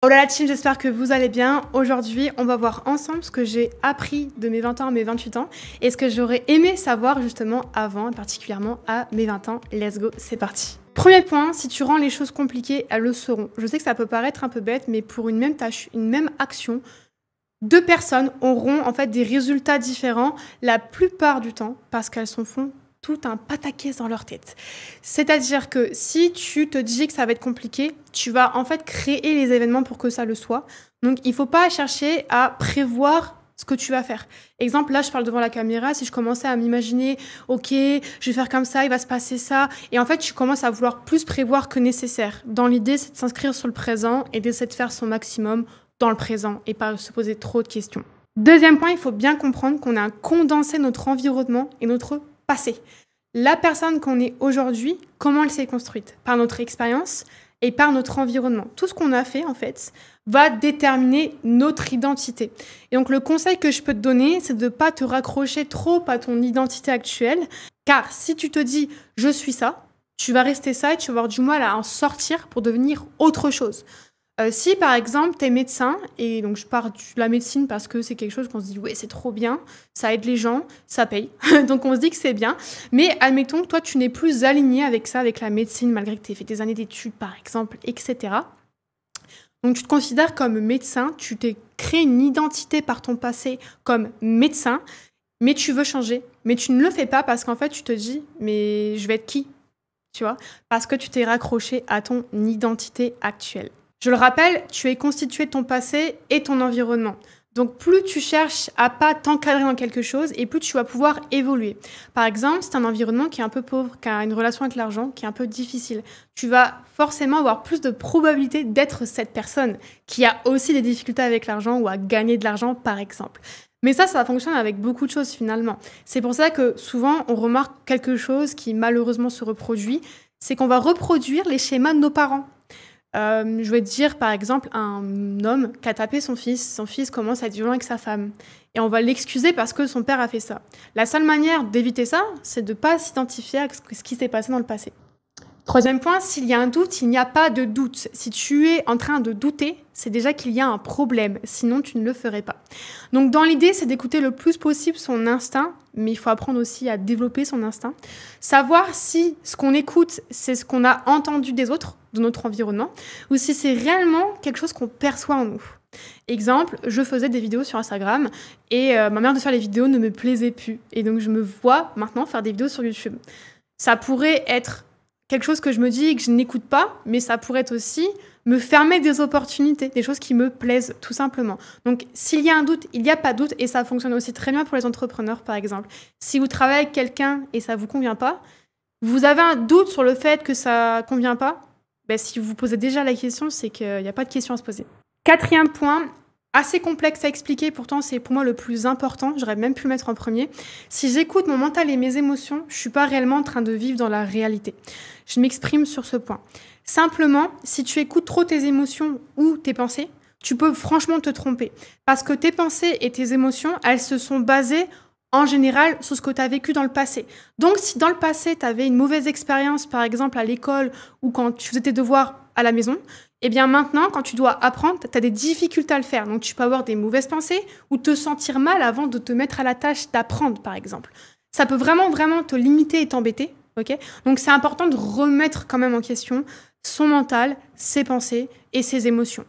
Oh là là team, j'espère que vous allez bien. Aujourd'hui, on va voir ensemble ce que j'ai appris de mes 20 ans à mes 28 ans et ce que j'aurais aimé savoir justement avant, particulièrement à mes 20 ans. Let's go, c'est parti. Premier point, si tu rends les choses compliquées, elles le seront. Je sais que ça peut paraître un peu bête, mais pour une même tâche, une même action, deux personnes auront en fait des résultats différents la plupart du temps parce qu'elles s'en font tout un pataquès dans leur tête. C'est-à-dire que si tu te dis que ça va être compliqué, tu vas en fait créer les événements pour que ça le soit. Donc, il ne faut pas chercher à prévoir ce que tu vas faire. Exemple, là, je parle devant la caméra. Si je commençais à m'imaginer, OK, je vais faire comme ça, il va se passer ça. Et en fait, tu commences à vouloir plus prévoir que nécessaire. Dans l'idée, c'est de s'inscrire sur le présent et d'essayer de faire son maximum dans le présent et pas se poser trop de questions. Deuxième point, il faut bien comprendre qu'on a un condensé notre environnement et notre passé. La personne qu'on est aujourd'hui, comment elle s'est construite? Par notre expérience et par notre environnement. Tout ce qu'on a fait, en fait, va déterminer notre identité. Et donc, le conseil que je peux te donner, c'est de ne pas te raccrocher trop à ton identité actuelle. Car si tu te dis « je suis ça », tu vas rester ça et tu vas avoir du mal à en sortir pour devenir autre chose. Si par exemple tu es médecin, et donc je pars de la médecine parce que c'est quelque chose qu'on se dit ouais c'est trop bien, ça aide les gens, ça paye, donc on se dit que c'est bien, mais admettons que toi tu n'es plus aligné avec ça, avec la médecine, malgré que tu aies fait des années d'études par exemple, etc. Donc tu te considères comme médecin, tu t'es créé une identité par ton passé comme médecin, mais tu veux changer, mais tu ne le fais pas parce qu'en fait tu te dis mais je vais être qui, tu vois, parce que tu t'es raccroché à ton identité actuelle. Je le rappelle, tu es constitué de ton passé et ton environnement. Donc, plus tu cherches à pas t'encadrer dans quelque chose et plus tu vas pouvoir évoluer. Par exemple, c'est un environnement qui est un peu pauvre, qui a une relation avec l'argent qui est un peu difficile. Tu vas forcément avoir plus de probabilité d'être cette personne qui a aussi des difficultés avec l'argent ou à gagner de l'argent, par exemple. Mais ça fonctionne avec beaucoup de choses finalement. C'est pour ça que souvent, on remarque quelque chose qui malheureusement se reproduit, c'est qu'on va reproduire les schémas de nos parents. Je vais te dire, par exemple, un homme qui a tapé son fils commence à être violent avec sa femme. Et on va l'excuser parce que son père a fait ça. La seule manière d'éviter ça, c'est de ne pas s'identifier à ce qui s'est passé dans le passé. Troisième point, s'il y a un doute, il n'y a pas de doute. Si tu es en train de douter, c'est déjà qu'il y a un problème, sinon tu ne le ferais pas. Donc dans l'idée, c'est d'écouter le plus possible son instinct, mais il faut apprendre aussi à développer son instinct. Savoir si ce qu'on écoute, c'est ce qu'on a entendu des autres, de notre environnement, ou si c'est réellement quelque chose qu'on perçoit en nous. Exemple, je faisais des vidéos sur Instagram et ma manière de faire les vidéos ne me plaisait plus. Et donc je me vois maintenant faire des vidéos sur YouTube. Ça pourrait être quelque chose que je me dis et que je n'écoute pas, mais ça pourrait être aussi me fermer des opportunités, des choses qui me plaisent tout simplement. Donc s'il y a un doute, il n'y a pas de doute et ça fonctionne aussi très bien pour les entrepreneurs par exemple. Si vous travaillez avec quelqu'un et ça ne vous convient pas, vous avez un doute sur le fait que ça ne convient pas, ben, si vous vous posez déjà la question, c'est qu'il n'y a pas de question à se poser. Quatrième point, assez complexe à expliquer, pourtant c'est pour moi le plus important, j'aurais même pu le mettre en premier. Si j'écoute mon mental et mes émotions, je ne suis pas réellement en train de vivre dans la réalité. Je m'exprime sur ce point. Simplement, si tu écoutes trop tes émotions ou tes pensées, tu peux franchement te tromper. Parce que tes pensées et tes émotions, elles se sont basées en général sur ce que tu as vécu dans le passé. Donc, si dans le passé, tu avais une mauvaise expérience, par exemple à l'école ou quand tu faisais tes devoirs à la maison, eh bien maintenant, quand tu dois apprendre, tu as des difficultés à le faire. Donc, tu peux avoir des mauvaises pensées ou te sentir mal avant de te mettre à la tâche d'apprendre, par exemple. Ça peut vraiment te limiter et t'embêter. Okay, donc, c'est important de remettre quand même en question son mental, ses pensées et ses émotions.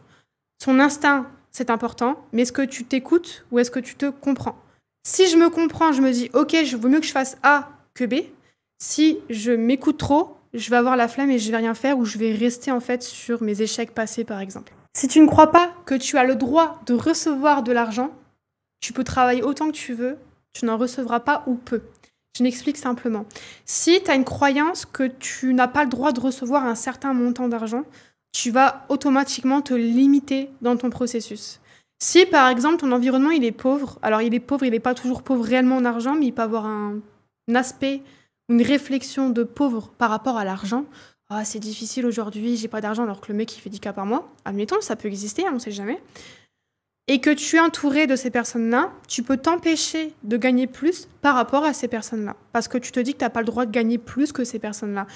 Son instinct, c'est important, mais est-ce que tu t'écoutes ou est-ce que tu te comprends? Si je me comprends, je me dis « Ok, il vaut mieux que je fasse A que B ». Si je m'écoute trop, je vais avoir la flemme et je vais rien faire ou je vais rester en fait sur mes échecs passés par exemple. Si tu ne crois pas que tu as le droit de recevoir de l'argent, tu peux travailler autant que tu veux, tu n'en recevras pas ou peu. Je m'explique simplement. Si tu as une croyance que tu n'as pas le droit de recevoir un certain montant d'argent, tu vas automatiquement te limiter dans ton processus. Si, par exemple, ton environnement, il est pauvre, alors il n'est pas toujours pauvre réellement en argent, mais il peut avoir un aspect, une réflexion de pauvre par rapport à l'argent. Ah, c'est difficile aujourd'hui, j'ai pas d'argent alors que le mec, il fait 10K par mois. Admettons, ça peut exister, on sait jamais. Et que tu es entouré de ces personnes-là, tu peux t'empêcher de gagner plus par rapport à ces personnes-là. Parce que tu te dis que tu n'as pas le droit de gagner plus que ces personnes-là.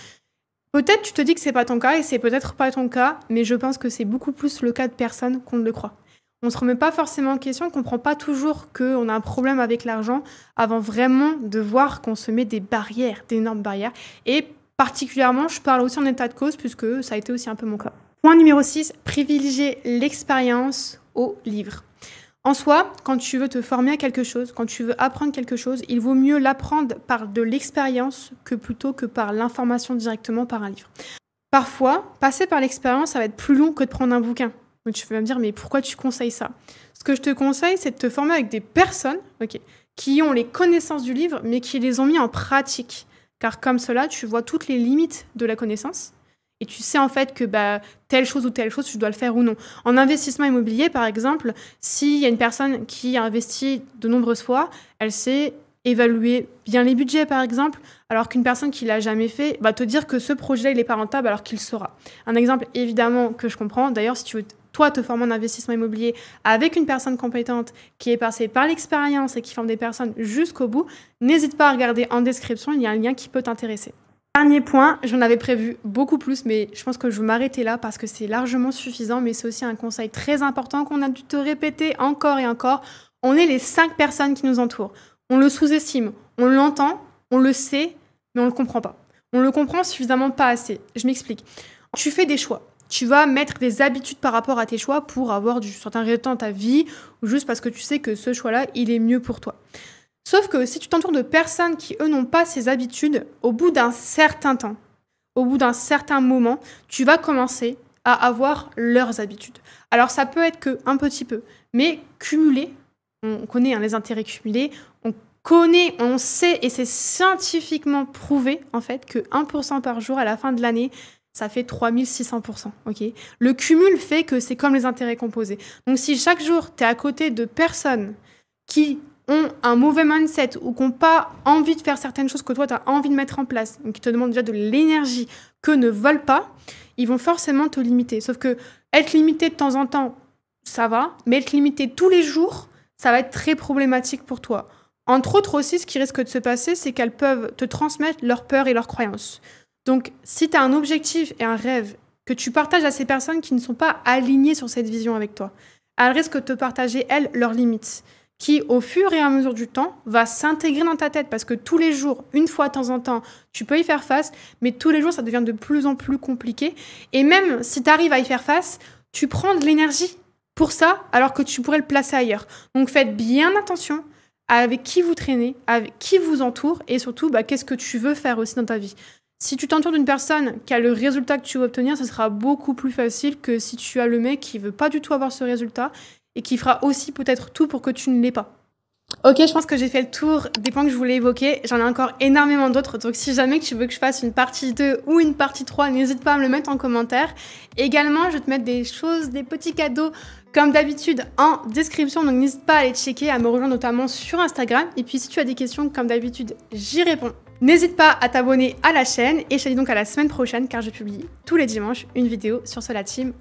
Peut-être tu te dis que c'est pas ton cas et c'est peut-être pas ton cas, mais je pense que c'est beaucoup plus le cas de personnes qu'on ne le croit. On se remet pas forcément en question, on comprend pas toujours qu'on a un problème avec l'argent avant vraiment de voir qu'on se met des barrières, d'énormes barrières. Et particulièrement, je parle aussi en état de cause puisque ça a été aussi un peu mon cas. Point numéro 6, privilégier l'expérience au livre. En soi, quand tu veux te former à quelque chose, quand tu veux apprendre quelque chose, il vaut mieux l'apprendre par de l'expérience que plutôt que par l'information directement par un livre. Parfois, passer par l'expérience, ça va être plus long que de prendre un bouquin. Donc tu vas me dire, mais pourquoi tu conseilles ça? Ce que je te conseille, c'est de te former avec des personnes qui ont les connaissances du livre, mais qui les ont mis en pratique. Car comme cela, tu vois toutes les limites de la connaissance. Et tu sais en fait que telle chose ou telle chose, tu dois le faire ou non. En investissement immobilier, par exemple, s'il y a une personne qui a investi de nombreuses fois, elle sait évaluer bien les budgets, par exemple, alors qu'une personne qui l'a jamais fait va te dire que ce projet-là, il n'est pas rentable alors qu'il le sera. Un exemple, évidemment, que je comprends. D'ailleurs, si tu veux, toi, te former en investissement immobilier avec une personne compétente qui est passée par l'expérience et qui forme des personnes jusqu'au bout, n'hésite pas à regarder en description, il y a un lien qui peut t'intéresser. Dernier point, j'en avais prévu beaucoup plus, mais je pense que je vais m'arrêter là parce que c'est largement suffisant, mais c'est aussi un conseil très important qu'on a dû te répéter encore et encore. On est les 5 personnes qui nous entourent. On le sous-estime, on l'entend, on le sait, mais on ne le comprend pas. On le comprend suffisamment pas assez. Je m'explique. Tu fais des choix. Tu vas mettre des habitudes par rapport à tes choix pour avoir du certain résultat dans ta vie ou juste parce que tu sais que ce choix-là, il est mieux pour toi. Sauf que si tu t'entoures de personnes qui, eux, n'ont pas ces habitudes, au bout d'un certain temps, au bout d'un certain moment, tu vas commencer à avoir leurs habitudes. Alors, ça peut être qu'un petit peu, mais cumulé, on connaît les intérêts cumulés, on connaît, on sait, et c'est scientifiquement prouvé, en fait, que 1% par jour à la fin de l'année, ça fait 3600%. Okay, le cumul fait que c'est comme les intérêts composés. Donc, si chaque jour, tu es à côté de personnes qui ont un mauvais mindset ou qui n'ont pas envie de faire certaines choses que toi, tu as envie de mettre en place, donc qui te demandent déjà de l'énergie qu'eux ne veulent pas, ils vont forcément te limiter. Sauf que être limité de temps en temps, ça va, mais être limité tous les jours, ça va être très problématique pour toi. Entre autres aussi, ce qui risque de se passer, c'est qu'elles peuvent te transmettre leurs peurs et leurs croyances. Donc, si tu as un objectif et un rêve que tu partages à ces personnes qui ne sont pas alignées sur cette vision avec toi, elles risquent de te partager, elles, leurs limites, qui, au fur et à mesure du temps, va s'intégrer dans ta tête. Parce que tous les jours, une fois de temps en temps, tu peux y faire face, mais tous les jours, ça devient de plus en plus compliqué. Et même si tu arrives à y faire face, tu prends de l'énergie pour ça, alors que tu pourrais le placer ailleurs. Donc faites bien attention avec qui vous traînez, avec qui vous entoure, et surtout, qu'est-ce que tu veux faire aussi dans ta vie. Si tu t'entoures d'une personne qui a le résultat que tu veux obtenir, ce sera beaucoup plus facile que si tu as le mec qui veut pas du tout avoir ce résultat, et qui fera aussi peut-être tout pour que tu ne l'aies pas. Ok, je pense que j'ai fait le tour des points que je voulais évoquer. J'en ai encore énormément d'autres, donc si jamais tu veux que je fasse une partie 2 ou une partie 3, n'hésite pas à me le mettre en commentaire. Également, je vais te mettre des choses, des petits cadeaux, comme d'habitude, en description, donc n'hésite pas à aller checker, à me rejoindre notamment sur Instagram. Et puis si tu as des questions, comme d'habitude, j'y réponds. N'hésite pas à t'abonner à la chaîne, et je te dis donc à la semaine prochaine, car je publie tous les dimanches une vidéo sur Solar Team.